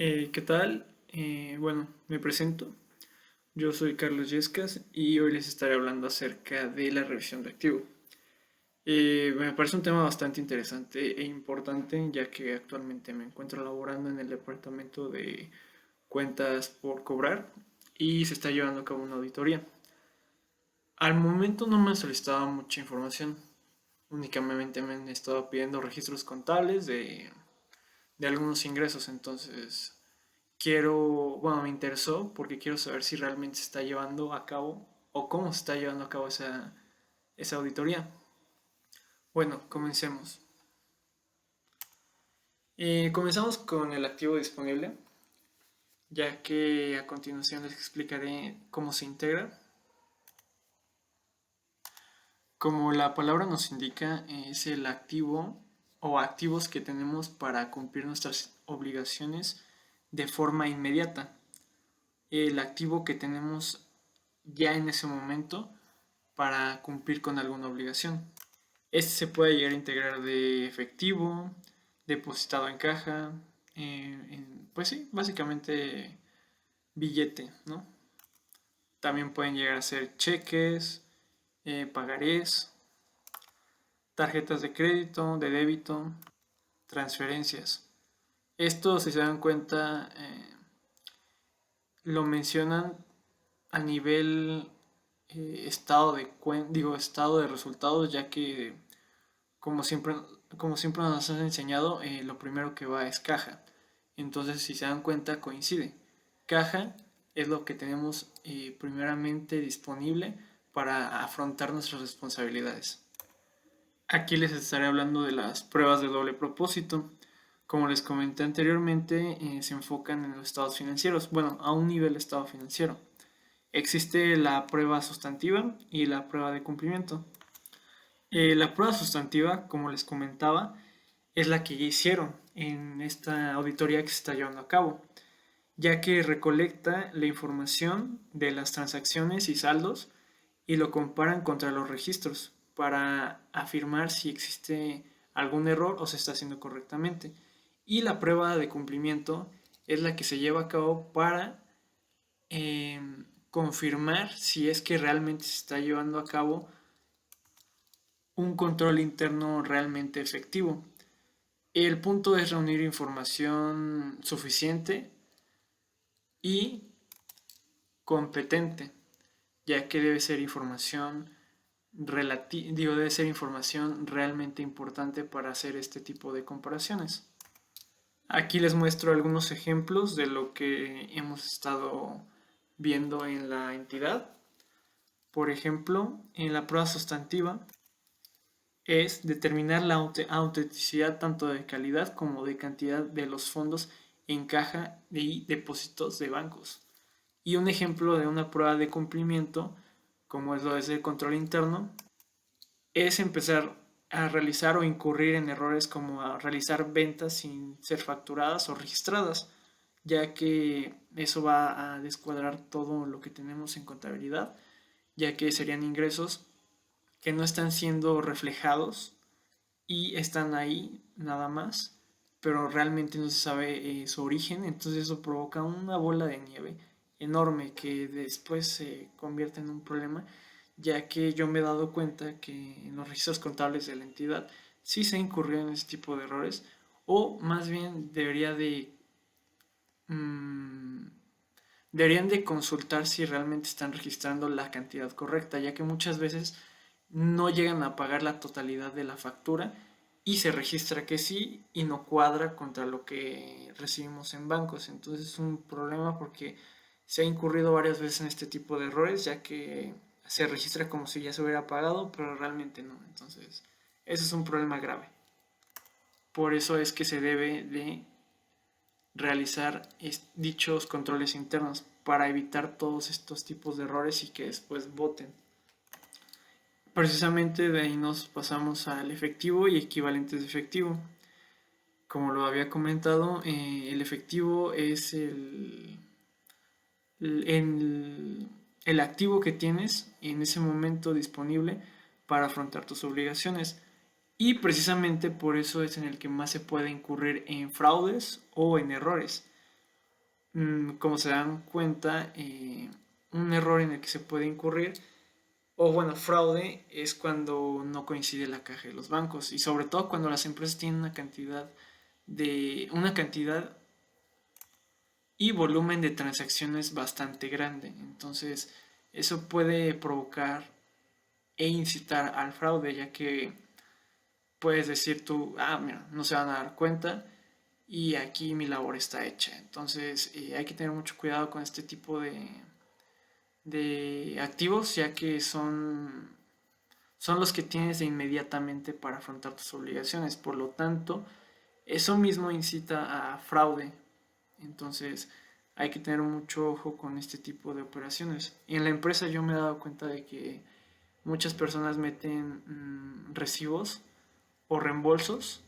¿Qué tal? Bueno, me presento. Yo soy Carlos Yescas y hoy les estaré hablando acerca de la revisión de activo. Me parece un tema bastante interesante e importante, ya que actualmente me encuentro laborando en el departamento de cuentas por cobrar y se está llevando a cabo una auditoría. Al momento no me han solicitado mucha información, únicamente me han estado pidiendo registros contables de algunos ingresos, entonces me interesó porque quiero saber si realmente se está llevando a cabo o cómo se está llevando a cabo esa auditoría. Bueno, comencemos. Comenzamos con el activo disponible, ya que a continuación les explicaré cómo se integra. Como la palabra nos indica, es el activo o activos que tenemos para cumplir nuestras obligaciones de forma inmediata. El activo que tenemos ya en ese momento para cumplir con alguna obligación. Este se puede llegar a integrar de efectivo, depositado en caja, pues sí, básicamente billete, ¿no? También pueden llegar a ser cheques, pagarés, tarjetas de crédito, de débito, transferencias. Esto, si se dan cuenta, lo mencionan a nivel estado de resultados, ya que como siempre, como siempre nos han enseñado, lo primero que va es caja. Entonces, si se dan cuenta, coincide. Caja es lo que tenemos primeramente disponible para afrontar nuestras responsabilidades. Aquí les estaré hablando de las pruebas de doble propósito. Como les comenté anteriormente, se enfocan en los estados financieros, bueno, a un nivel de estado financiero. Existe la prueba sustantiva y la prueba de cumplimiento. La prueba sustantiva, como les comentaba, es la que ya hicieron en esta auditoría que se está llevando a cabo, ya que recolecta la información de las transacciones y saldos y lo comparan contra los registros para afirmar si existe algún error o se está haciendo correctamente. Y la prueba de cumplimiento es la que se lleva a cabo para eh, confirmar si es que realmente se está llevando a cabo un control interno realmente efectivo. El punto es reunir información suficiente y competente, ya que debe ser información realmente importante para hacer este tipo de comparaciones. Aquí les muestro algunos ejemplos de lo que hemos estado viendo en la entidad. Por ejemplo, en la prueba sustantiva es determinar la autenticidad tanto de calidad como de cantidad de los fondos en caja y depósitos de bancos. Y un ejemplo de una prueba de cumplimiento, como es lo de control interno, es empezar a realizar o incurrir en errores como a realizar ventas sin ser facturadas o registradas, ya que eso va a descuadrar todo lo que tenemos en contabilidad, ya que serían ingresos que no están siendo reflejados y están ahí nada más, pero realmente no se sabe su origen, entonces eso provoca una bola de nieve enorme que después se convierte en un problema, ya que yo me he dado cuenta que en los registros contables de la entidad sí se ha incurrido en ese tipo de errores, o más bien mmm, deberían de consultar si realmente están registrando la cantidad correcta, ya que muchas veces no llegan a pagar la totalidad de la factura y se registra que sí y no cuadra contra lo que recibimos en bancos. Entonces es un problema porque se ha incurrido varias veces en este tipo de errores, ya que se registra como si ya se hubiera pagado, pero realmente no. Entonces, ese es un problema grave. Por eso es que se debe de realizar dichos controles internos para evitar todos estos tipos de errores y que después voten. Precisamente de ahí nos pasamos al efectivo y equivalentes de efectivo. Como lo había comentado, el efectivo es el, el activo que tienes en ese momento disponible para afrontar tus obligaciones. Y precisamente por eso es en el que más se puede incurrir en fraudes o en errores, como se dan cuenta, un error en el que se puede incurrir, o bueno, fraude, es cuando no coincide la caja de los bancos y sobre todo cuando las empresas tienen una cantidad y volumen de transacciones bastante grande. Entonces, eso puede provocar e incitar al fraude, ya que puedes decir tú, mira, no se van a dar cuenta y aquí mi labor está hecha. Entonces, hay que tener mucho cuidado con este tipo de activos, ya que son los que tienes de inmediatamente para afrontar tus obligaciones. Por lo tanto, eso mismo incita a fraude. Entonces, hay que tener mucho ojo con este tipo de operaciones. Y en la empresa yo me he dado cuenta de que muchas personas meten recibos o reembolsos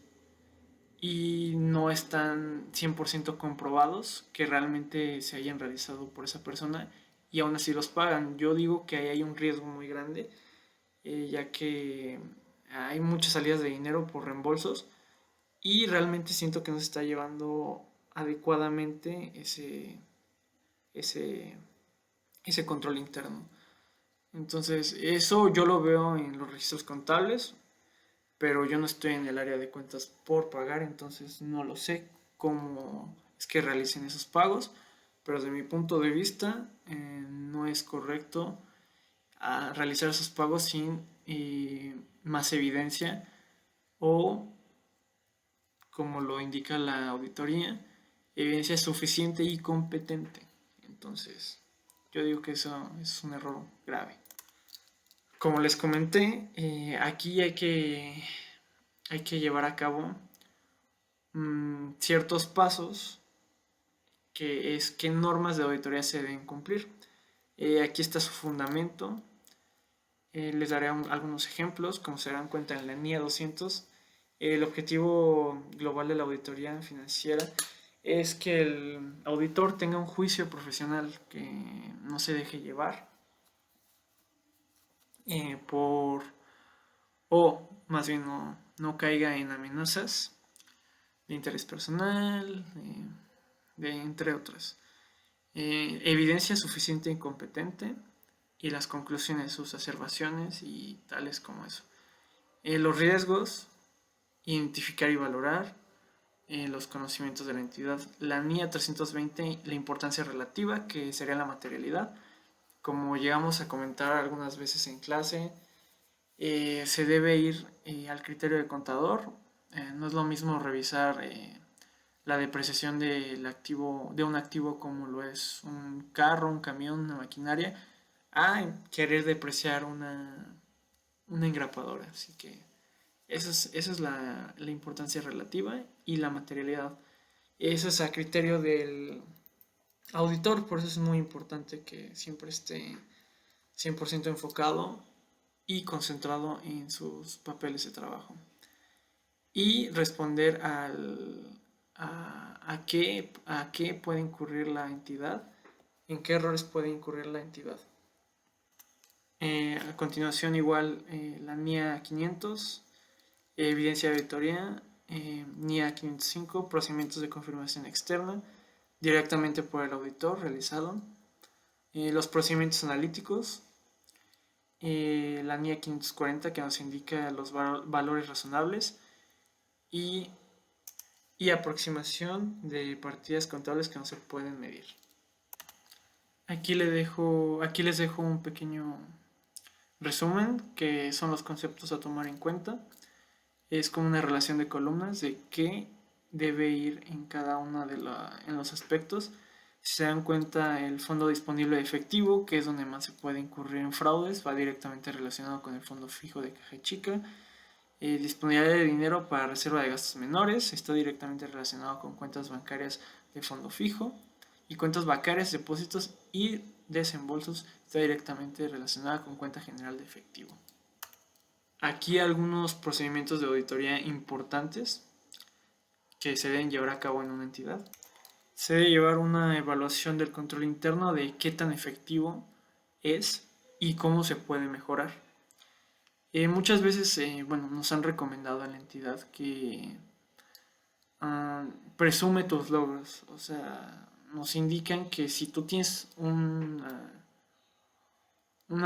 y no están 100% comprobados que realmente se hayan realizado por esa persona y aún así los pagan. Yo digo que ahí hay un riesgo muy grande, ya que hay muchas salidas de dinero por reembolsos y realmente siento que no se está llevando adecuadamente ese, ese control interno. Entonces, eso yo lo veo en los registros contables, pero yo no estoy en el área de cuentas por pagar, entonces no lo sé cómo es que realicen esos pagos, pero desde mi punto de vista no es correcto realizar esos pagos sin más evidencia o, como lo indica la auditoría, evidencia suficiente y competente. Entonces, yo digo que eso es un error grave. Como les comenté, aquí hay que llevar a cabo ciertos pasos que es qué normas de auditoría se deben cumplir. Aquí está su fundamento. Les daré algunos ejemplos. Como se darán cuenta en la NIA 200, el objetivo global de la auditoría financiera es que el auditor tenga un juicio profesional, que no se deje llevar por, o más bien no caiga en amenazas de interés personal, entre otras. Evidencia suficiente e incompetente y las conclusiones de sus observaciones y tales como eso. Los riesgos, identificar y valorar los conocimientos de la entidad. La NIA 320, la importancia relativa, que sería la materialidad. Como llegamos a comentar algunas veces en clase, se debe ir al criterio de contador. No es lo mismo revisar la depreciación de un activo como lo es un carro, un camión, una maquinaria, a querer depreciar una engrapadora. Así que esa es la importancia relativa y la materialidad. Eso es a criterio del auditor, por eso es muy importante que siempre esté 100% enfocado y concentrado en sus papeles de trabajo. Y responder a qué puede incurrir la entidad, en qué errores puede incurrir la entidad. A continuación igual la NIA 500, evidencia de auditoría, NIA 505, procedimientos de confirmación externa, directamente por el auditor realizado, los procedimientos analíticos, la NIA 540 que nos indica los valores razonables y aproximación de partidas contables que no se pueden medir. Aquí les dejo un pequeño resumen que son los conceptos a tomar en cuenta. Es como una relación de columnas de qué debe ir en cada uno en los aspectos. Si se dan cuenta, el fondo disponible de efectivo, que es donde más se puede incurrir en fraudes, va directamente relacionado con el fondo fijo de caja chica. Disponibilidad de dinero para reserva de gastos menores está directamente relacionado con cuentas bancarias de fondo fijo. Y cuentas bancarias, depósitos y desembolsos está directamente relacionada con cuenta general de efectivo. Aquí algunos procedimientos de auditoría importantes que se deben llevar a cabo en una entidad. Se debe llevar una evaluación del control interno de qué tan efectivo es y cómo se puede mejorar. Muchas veces nos han recomendado a la entidad que presume tus logros. O sea, nos indican que si tú tienes una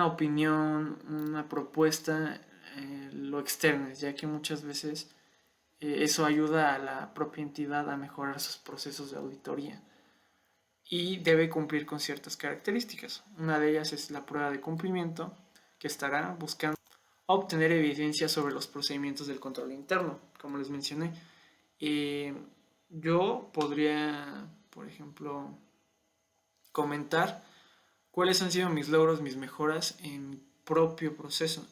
opinión, una propuesta, lo externes, ya que muchas veces eso ayuda a la propia entidad a mejorar sus procesos de auditoría y debe cumplir con ciertas características. Una de ellas es la prueba de cumplimiento, que estará buscando obtener evidencia sobre los procedimientos del control interno, como les mencioné. Eh, yo podría, por ejemplo, comentar cuáles han sido mis logros, mis mejoras en mi propio proceso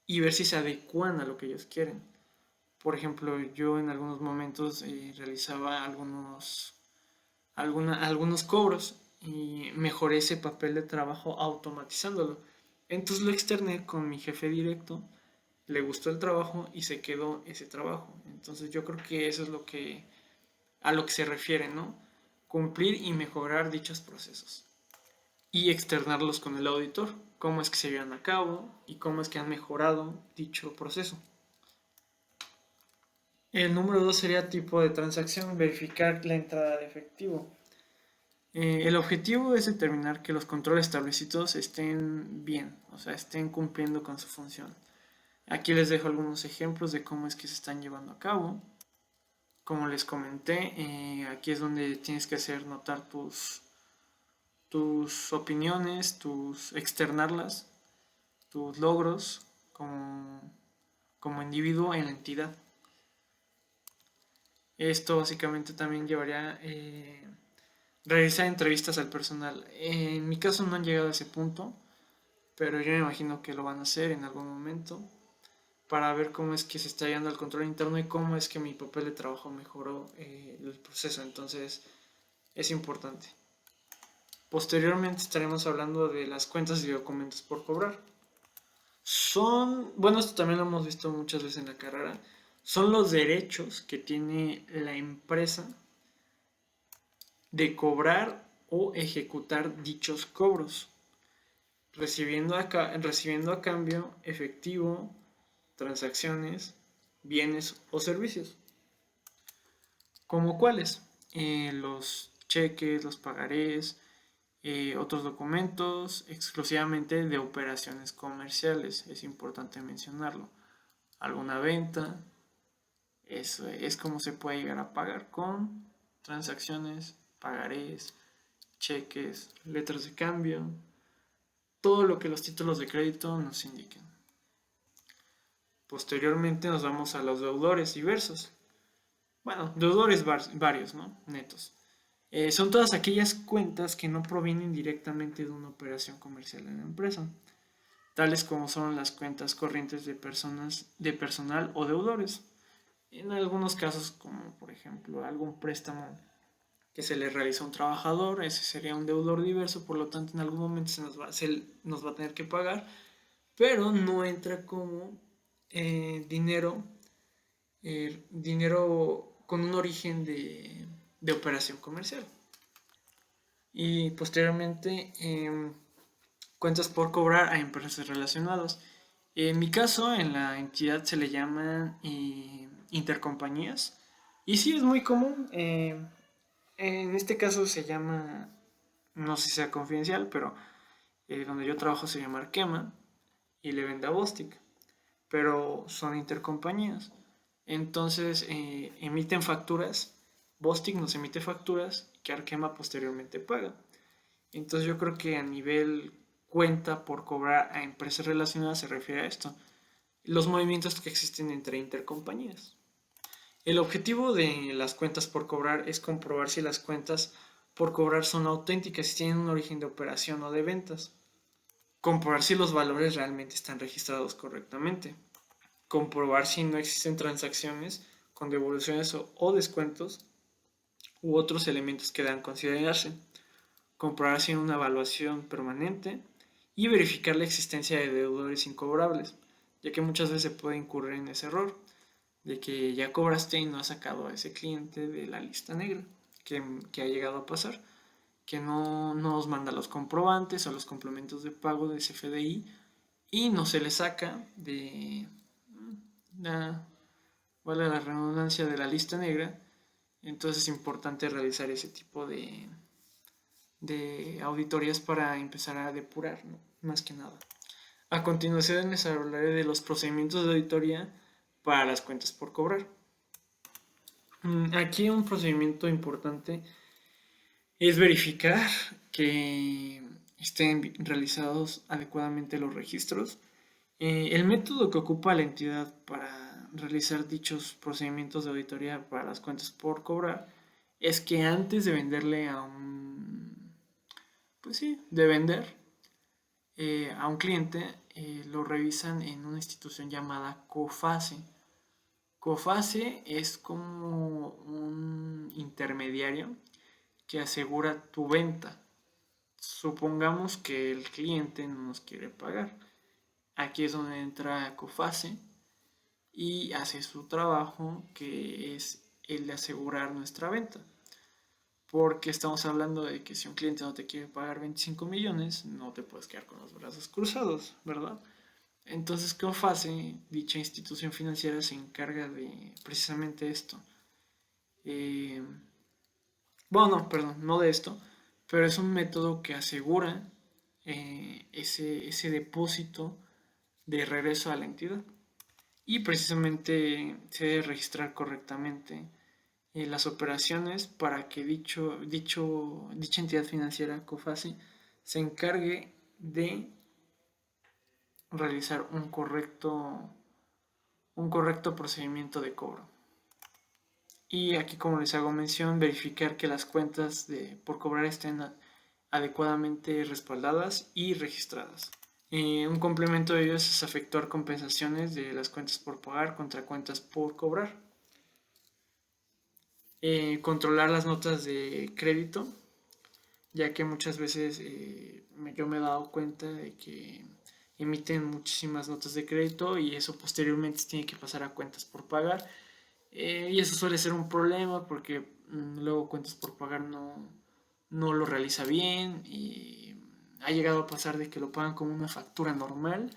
y ver si se adecuan a lo que ellos quieren. Por ejemplo, yo en algunos momentos realizaba algunos cobros y mejoré ese papel de trabajo automatizándolo. Entonces lo externé con mi jefe directo, le gustó el trabajo y se quedó ese trabajo. Entonces yo creo que eso es a lo que se refiere, ¿no? Cumplir y mejorar dichos procesos y externarlos con el auditor, cómo es que se llevan a cabo y cómo es que han mejorado dicho proceso. El número 2 sería tipo de transacción, verificar la entrada de efectivo. El objetivo es determinar que los controles establecidos estén bien, o sea, estén cumpliendo con su función. Aquí les dejo algunos ejemplos de cómo es que se están llevando a cabo. Como les comenté, aquí es donde tienes que hacer notar tus opiniones, externarlas, tus logros como individuo en la entidad. Esto básicamente también llevaría realizar entrevistas al personal. En mi caso no han llegado a ese punto, pero yo me imagino que lo van a hacer en algún momento para ver cómo es que se está llevando el control interno y cómo es que mi papel de trabajo mejoró el proceso. Entonces es importante. Posteriormente estaremos hablando de las cuentas y documentos por cobrar. Bueno, esto también lo hemos visto muchas veces en la carrera, son los derechos que tiene la empresa de cobrar o ejecutar dichos cobros, recibiendo a cambio efectivo, transacciones, bienes o servicios. ¿Como cuáles? Los cheques, los pagarés, otros documentos exclusivamente de operaciones comerciales, es importante mencionarlo. Alguna venta, eso es como se puede llegar a pagar con transacciones, pagarés, cheques, letras de cambio, todo lo que los títulos de crédito nos indiquen. Posteriormente nos vamos a los deudores diversos. Bueno, deudores varios, ¿no? Netos. Son todas aquellas cuentas que no provienen directamente de una operación comercial en la empresa, tales como son las cuentas corrientes de personal o deudores. En algunos casos, como por ejemplo algún préstamo que se le realiza a un trabajador, ese sería un deudor diverso, por lo tanto en algún momento se nos va a tener que pagar, pero no entra como dinero con un origen de operación comercial. Y posteriormente cuentas por cobrar a empresas relacionadas. En mi caso, en la entidad se le llaman intercompañías. Y sí, es muy común. En este caso se llama, no sé si sea confidencial, pero donde yo trabajo se llama Arkema y le vende a Bostik. Pero son intercompañías. Entonces emiten facturas. Bostik nos emite facturas que Arkema posteriormente paga. Entonces yo creo que a nivel cuenta por cobrar a empresas relacionadas se refiere a esto. Los movimientos que existen entre intercompañías. El objetivo de las cuentas por cobrar es comprobar si las cuentas por cobrar son auténticas, si tienen un origen de operación o de ventas. Comprobar si los valores realmente están registrados correctamente. Comprobar si no existen transacciones con devoluciones o descuentos u otros elementos que deban considerarse. Comprobar si hay una evaluación permanente y verificar la existencia de deudores incobrables, ya que muchas veces se puede incurrir en ese error de que ya cobraste y no has sacado a ese cliente de la lista negra, que ha llegado a pasar, que no nos manda los comprobantes o los complementos de pago de CFDI y no se le saca vale la redundancia, de la lista negra. Entonces es importante realizar ese tipo de auditorías para empezar a depurar, ¿no? Más que nada. A continuación les hablaré de los procedimientos de auditoría para las cuentas por cobrar. Aquí un procedimiento importante es verificar que estén realizados adecuadamente los registros. El método que ocupa la entidad para realizar dichos procedimientos de auditoría para las cuentas por cobrar es que antes de venderle a un, pues sí, de vender a un cliente, lo revisan en una institución llamada COFACE. COFACE es como un intermediario que asegura tu venta. Supongamos que el cliente no nos quiere pagar. Aquí es donde entra COFACE y hace su trabajo, que es el de asegurar nuestra venta. Porque estamos hablando de que si un cliente no te quiere pagar 25 millones, no te puedes quedar con los brazos cruzados, ¿verdad? Entonces, COFACE, dicha institución financiera, se encarga de precisamente esto. Eh, bueno, no, perdón, no de esto, pero es un método que asegura ese depósito de regreso a la entidad. Y precisamente se debe registrar correctamente las operaciones para que dicha entidad financiera, COFACE, se encargue de realizar un correcto procedimiento de cobro. Y aquí, como les hago mención, verificar que las cuentas por cobrar estén adecuadamente respaldadas y registradas. Un complemento de ello es efectuar compensaciones de las cuentas por pagar contra cuentas por cobrar. Controlar las notas de crédito, ya que muchas veces yo me he dado cuenta de que emiten muchísimas notas de crédito y eso posteriormente se tiene que pasar a cuentas por pagar. Y eso suele ser un problema porque luego cuentas por pagar no lo realiza bien y ha llegado a pasar de que lo pagan como una factura normal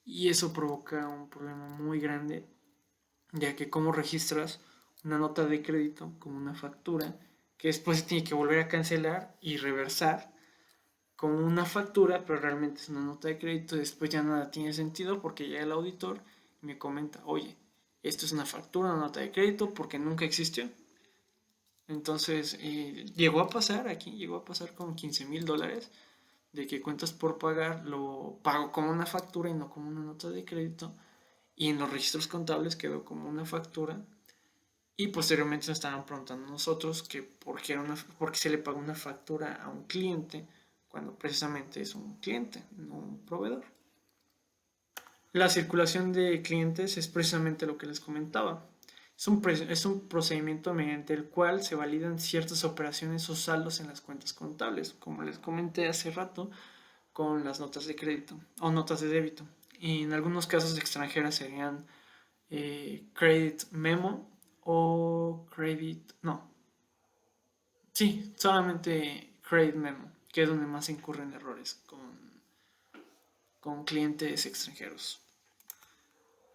y eso provoca un problema muy grande, ya que como registras una nota de crédito como una factura que después se tiene que volver a cancelar y reversar como una factura, pero realmente es una nota de crédito, y después ya nada tiene sentido porque llega el auditor y me comenta, oye, esto es una factura, una nota de crédito porque nunca existió. Entonces, llegó a pasar con $15,000 de que cuentas por pagar lo pago como una factura y no como una nota de crédito. Y en los registros contables quedó como una factura. Y posteriormente nos estaban preguntando nosotros que por qué se le paga una factura a un cliente cuando precisamente es un cliente, no un proveedor. La circulación de clientes es precisamente lo que les comentaba. Es un procedimiento mediante el cual se validan ciertas operaciones o saldos en las cuentas contables, como les comenté hace rato, con las notas de crédito o notas de débito. Y en algunos casos extranjeras serían credit memo o credit, no, sí, solamente credit memo, que es donde más se incurren errores con clientes extranjeros.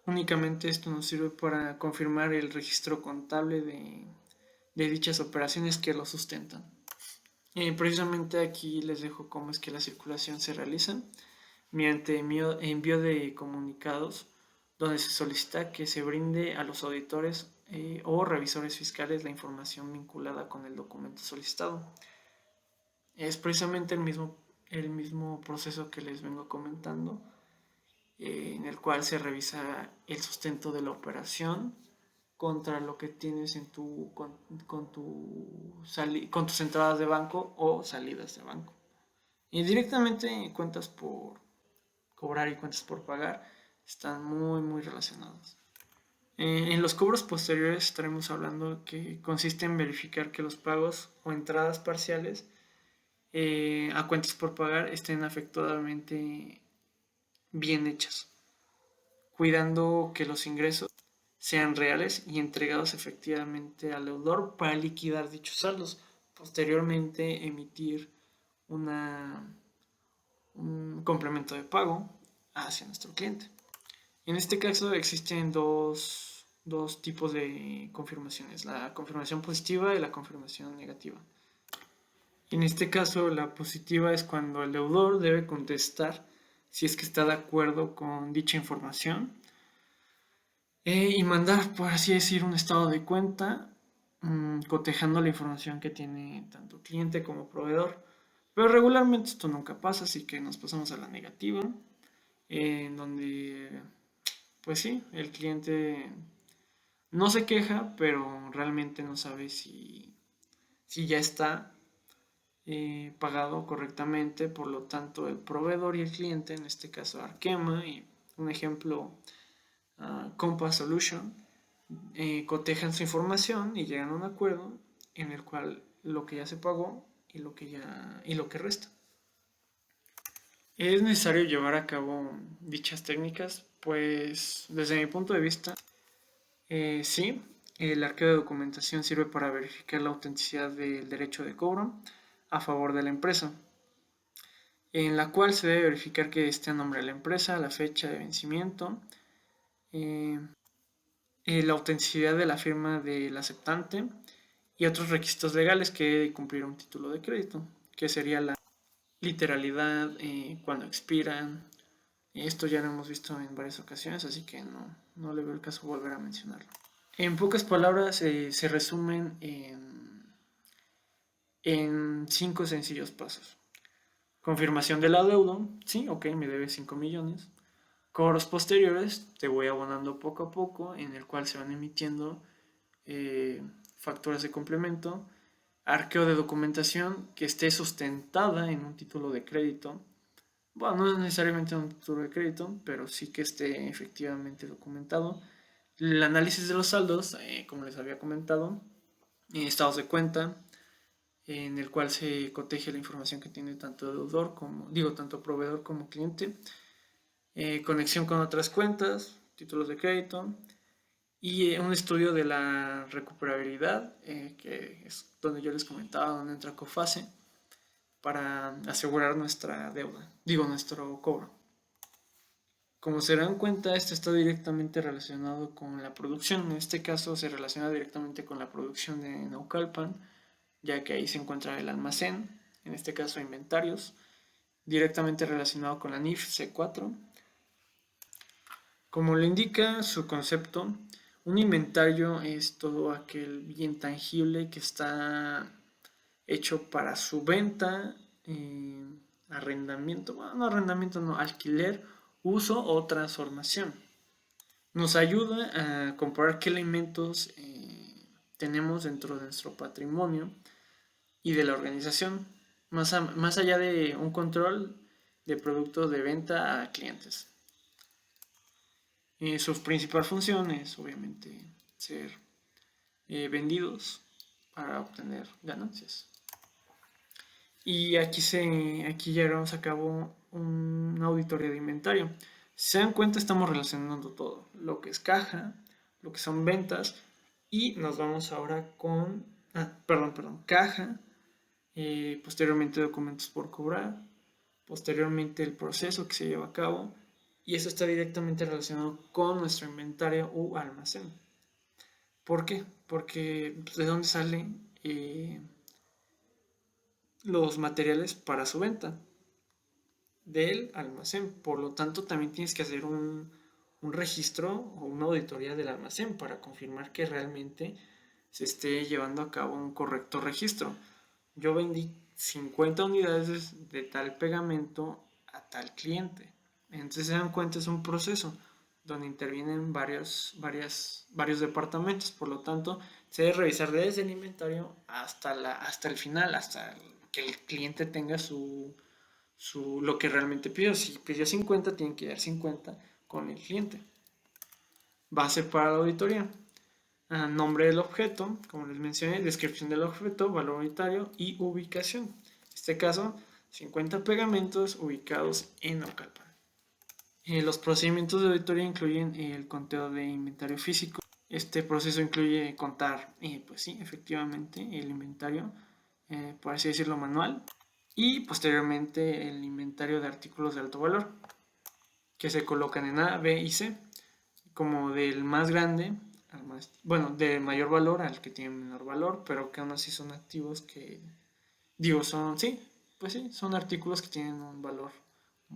Únicamente esto nos sirve para confirmar el registro contable de dichas operaciones que lo sustentan. Precisamente aquí les dejo cómo es que la circulación se realiza mediante envío de comunicados donde se solicita que se brinde a los auditores o revisores fiscales la información vinculada con el documento solicitado. Es precisamente el mismo proceso que les vengo comentando, en el cual se revisa el sustento de la operación contra lo que tienes en con tus entradas de banco o salidas de banco. Y directamente cuentas por cobrar y cuentas por pagar están muy relacionadas. En los cobros posteriores estaremos hablando que consiste en verificar que los pagos o entradas parciales a cuentas por pagar estén efectivamente bien hechas, cuidando que los ingresos sean reales y entregados efectivamente al deudor para liquidar dichos saldos. Posteriormente emitir un complemento de pago hacia nuestro cliente. En este caso existen dos tipos de confirmaciones, la confirmación positiva y la confirmación negativa. En este caso, la positiva es cuando el deudor debe contestar si es que está de acuerdo con dicha información y mandar, por así decir, un estado de cuenta cotejando la información que tiene tanto cliente como proveedor. Pero regularmente esto nunca pasa, así que nos pasamos a la negativa, en donde, pues sí, el cliente no se queja, pero realmente no sabe si ya está pagado correctamente. Por lo tanto, el proveedor y el cliente, en este caso Arkema y un ejemplo, Compass Solution, cotejan su información y llegan a un acuerdo en el cual lo que ya se pagó y lo que resta. ¿Es necesario llevar a cabo dichas técnicas? Pues desde mi punto de vista, sí. El arqueo de documentación sirve para verificar la autenticidad del derecho de cobro a favor de la empresa, en la cual se debe verificar que esté a nombre de la empresa, la fecha de vencimiento, eh, la autenticidad de la firma del aceptante y otros requisitos legales que debe cumplir un título de crédito, que sería la literalidad, cuando expiran. Esto ya lo hemos visto en varias ocasiones, así que no le veo el caso volver a mencionarlo. En pocas palabras, se resumen en 5 sencillos pasos. Confirmación del adeudo, sí, ok, me debe 5 millones. Cobros posteriores, te voy abonando poco a poco, en el cual se van emitiendo facturas de complemento. Arqueo de documentación que esté sustentada en un título de crédito. Bueno, no es necesariamente un título de crédito, pero sí que esté efectivamente documentado. El análisis de los saldos, como les había comentado, estados de cuenta, en el cual se coteje la información que tiene tanto deudor como, digo, tanto proveedor como cliente, conexión con otras cuentas, títulos de crédito y un estudio de la recuperabilidad, que es donde yo les comentaba, donde entra COFACE, para asegurar nuestra deuda, digo, nuestro cobro. Como se dan cuenta, esto está directamente relacionado con la producción. En este caso se relaciona directamente con la producción de Naucalpan, ya que ahí se encuentra el almacén, en este caso inventarios, directamente relacionado con la NIF C4. Como lo indica su concepto, un inventario es todo aquel bien tangible que está hecho para su venta, arrendamiento, bueno, no arrendamiento, no, alquiler, uso o transformación. Nos ayuda a comparar qué elementos tenemos dentro de nuestro patrimonio y de la organización, más allá de un control de productos de venta a clientes. Su principal función es obviamente ser vendidos para obtener ganancias. Y aquí llevamos a cabo una auditoría de inventario. Si se dan cuenta, estamos relacionando todo, lo que es caja, lo que son ventas, y nos vamos ahora con, caja, posteriormente documentos por cobrar, posteriormente el proceso que se lleva a cabo, y eso está directamente relacionado con nuestro inventario u almacén. ¿Por qué? Porque pues, ¿de dónde salen los materiales para su venta? Del almacén. Por lo tanto, también tienes que hacer un registro o una auditoría del almacén para confirmar que realmente se esté llevando a cabo un correcto registro. Yo vendí 50 unidades de tal pegamento a tal cliente. Entonces se dan cuenta, es un proceso donde intervienen varios departamentos. Por lo tanto, se debe revisar desde el inventario hasta el final, hasta que el cliente tenga lo que realmente pidió. Si pidió 50, tienen que dar 50 con el cliente. Base para la auditoría. Nombre del objeto, como les mencioné, descripción del objeto, valor unitario y ubicación. En este caso, 50 pegamentos ubicados en Naucalpan. Los procedimientos de auditoría incluyen el conteo de inventario físico. Este proceso incluye contar, pues sí, efectivamente, el inventario, por así decirlo, manual, y posteriormente el inventario de artículos de alto valor, que se colocan en A, B y C, como del más grande al más, bueno, de mayor valor al que tiene menor valor, pero que aún así son activos que Sí, pues sí, son artículos que tienen un valor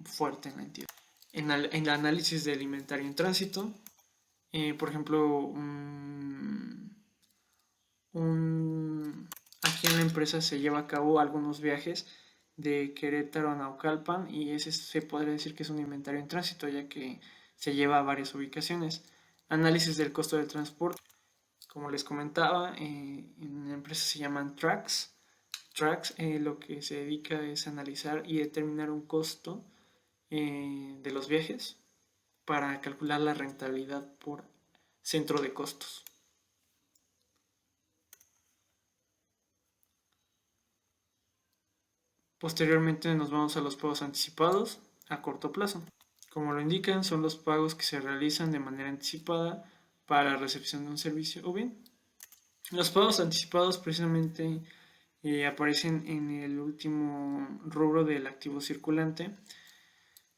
fuerte en la entidad. En el análisis del inventario en tránsito, por ejemplo, aquí en la empresa se lleva a cabo algunos viajes de Querétaro a Naucalpan y ese se podría decir que es un inventario en tránsito ya que se lleva a varias ubicaciones. Análisis del costo del transporte. Como les comentaba, en la empresa se llaman tracks. Tracks lo que se dedica es analizar y determinar un costo de los viajes para calcular la rentabilidad por centro de costos. Posteriormente nos vamos a los pagos anticipados a corto plazo. Como lo indican, son los pagos que se realizan de manera anticipada para la recepción de un servicio o bien. Los pagos anticipados precisamente aparecen en el último rubro del activo circulante,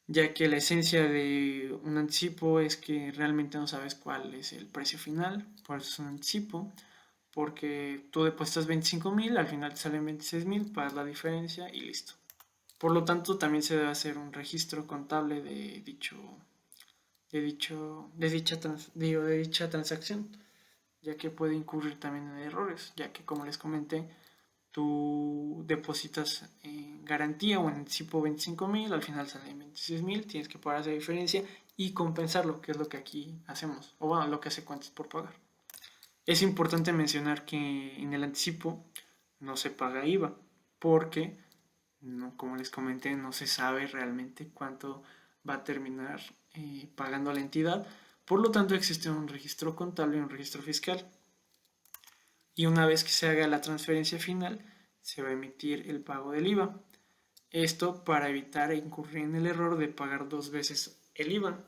ya que la esencia de un anticipo es que realmente no sabes cuál es el precio final, por eso es un anticipo, porque tú depositas 25,000, al final te salen 26,000, pagas la diferencia y listo. Por lo tanto, también se debe hacer un registro contable de dicha transacción, ya que puede incurrir también en errores, ya que como les comenté, tú depositas en garantía o en anticipo 25,000, al final salen 26,000, tienes que pagar esa diferencia y compensarlo, que es lo que aquí hacemos, o bueno, lo que hace cuentas por pagar. Es importante mencionar que en el anticipo no se paga IVA, porque, no, como les comenté, no se sabe realmente cuánto va a terminar pagando la entidad. Por lo tanto, existe un registro contable y un registro fiscal. Y una vez que se haga la transferencia final, se va a emitir el pago del IVA. Esto para evitar incurrir en el error de pagar dos veces el IVA.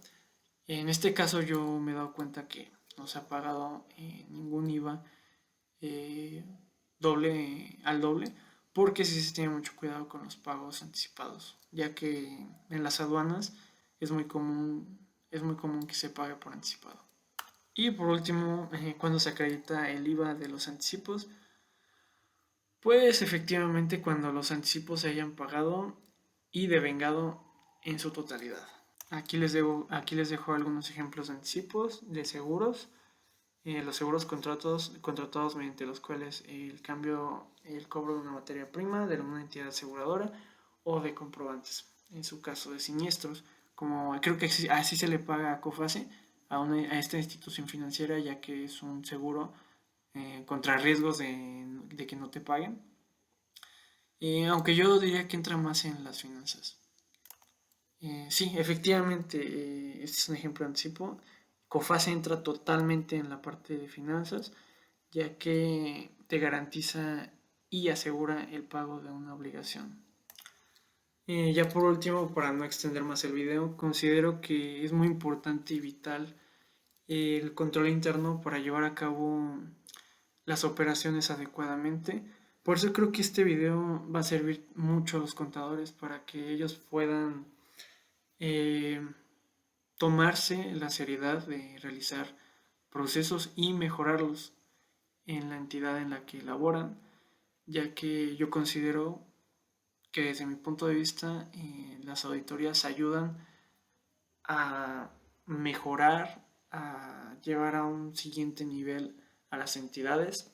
En este caso yo me he dado cuenta que no se ha pagado ningún IVA al doble, porque sí se tiene mucho cuidado con los pagos anticipados, ya que en las aduanas es muy común que se pague por anticipado. Y por último, cuando se acredita el IVA de los anticipos, pues efectivamente cuando los anticipos se hayan pagado y devengado en su totalidad. Aquí les dejo algunos ejemplos de anticipos de seguros. Los seguros contratados mediante los cuales el cobro de una materia prima de una entidad aseguradora o de comprobantes, en su caso de siniestros, como creo que así se le paga a COFASE, a esta institución financiera, ya que es un seguro contra riesgos de que no te paguen. Aunque yo diría que entra más en las finanzas. Sí, efectivamente, este es un ejemplo de anticipo. COFASE entra totalmente en la parte de finanzas, ya que te garantiza y asegura el pago de una obligación. Ya por último, para no extender más el video, considero que es muy importante y vital el control interno para llevar a cabo las operaciones adecuadamente. Por eso creo que este video va a servir mucho a los contadores para que ellos puedan eh, tomarse la seriedad de realizar procesos y mejorarlos en la entidad en la que laboran, ya que yo considero que desde mi punto de vista las auditorías ayudan a mejorar, a llevar a un siguiente nivel a las entidades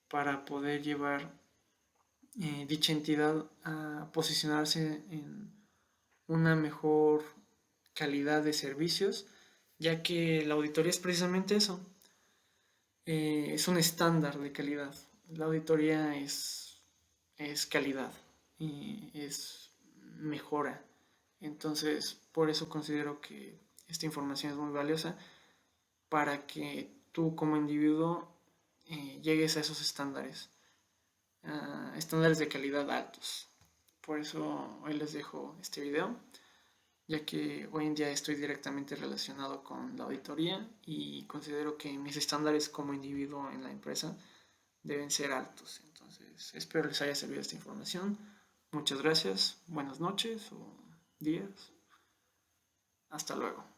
para poder llevar dicha entidad a posicionarse en una mejor calidad de servicios, ya que la auditoría es precisamente eso, es un estándar de calidad. La auditoría es calidad y es mejora. Entonces, por eso considero que esta información es muy valiosa para que tú como individuo llegues a esos estándares, estándares de calidad altos. Por eso hoy les dejo este video, ya que hoy en día estoy directamente relacionado con la auditoría y considero que mis estándares como individuo en la empresa deben ser altos. Entonces, espero les haya servido esta información. Muchas gracias, buenas noches o días. Hasta luego.